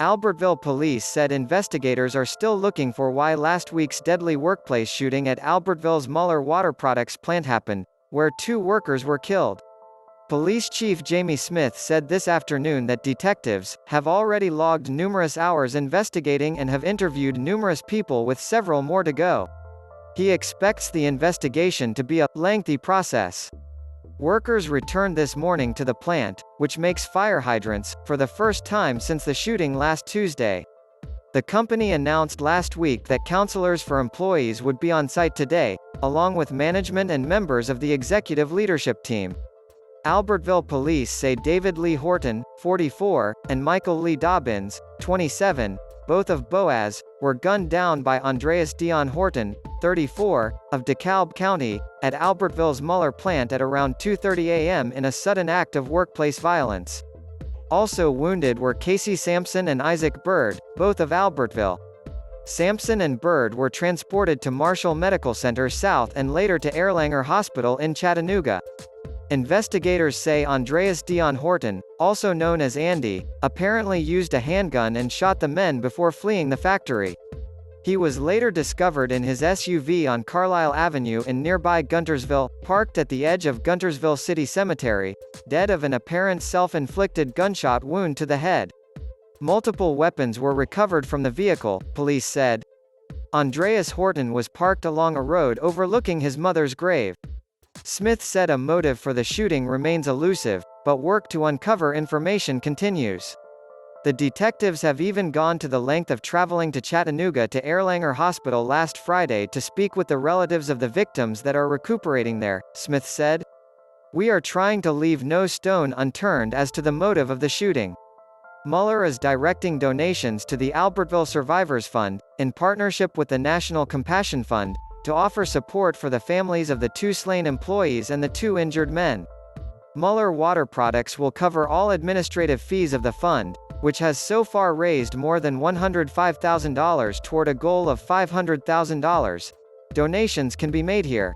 Albertville police said investigators are still looking for why last week's deadly workplace shooting at Albertville's Mueller water products plant happened, where 2 workers were killed. Police Chief Jamie Smith said this afternoon that detectives have already logged numerous hours investigating and have interviewed numerous people with several more to go. He expects the investigation to be a lengthy process. Workers returned this morning to the plant, which makes fire hydrants, for the first time since the shooting last Tuesday. The company announced last week that counselors for employees would be on site today, along with management and members of the executive leadership team. Albertville police say David Lee Horton, 44, and Michael Lee Dobbins, 27, both of Boaz, were gunned down by Andreas Dion Horton, 34, of DeKalb County, at Albertville's Mueller plant at around 2:30 a.m. in a sudden act of workplace violence. Also wounded were Casey Sampson and Isaac Bird, both of Albertville. Sampson and Bird were transported to Marshall Medical Center South and later to Erlanger Hospital in Chattanooga. Investigators say Andreas Dion Horton, also known as Andy, apparently used a handgun and shot the men before fleeing the factory. He was later discovered in his SUV on Carlisle Avenue in nearby Guntersville, parked at the edge of Guntersville City Cemetery, dead of an apparent self-inflicted gunshot wound to the head. Multiple weapons were recovered from the vehicle, police said. Andreas Horton was parked along a road overlooking his mother's grave. Smith said a motive for the shooting remains elusive, but work to uncover information continues. The detectives have even gone to the length of traveling to Chattanooga to Erlanger Hospital last Friday to speak with the relatives of the victims that are recuperating there, Smith said. "We are trying to leave no stone unturned as to the motive of the shooting." Mueller is directing donations to the Albertville Survivors Fund, in partnership with the National Compassion Fund, to offer support for the families of the 2 slain employees and the 2 injured men. Mueller Water Products will cover all administrative fees of the fund, which has so far raised more than $105,000 toward a goal of $500,000. Donations can be made here.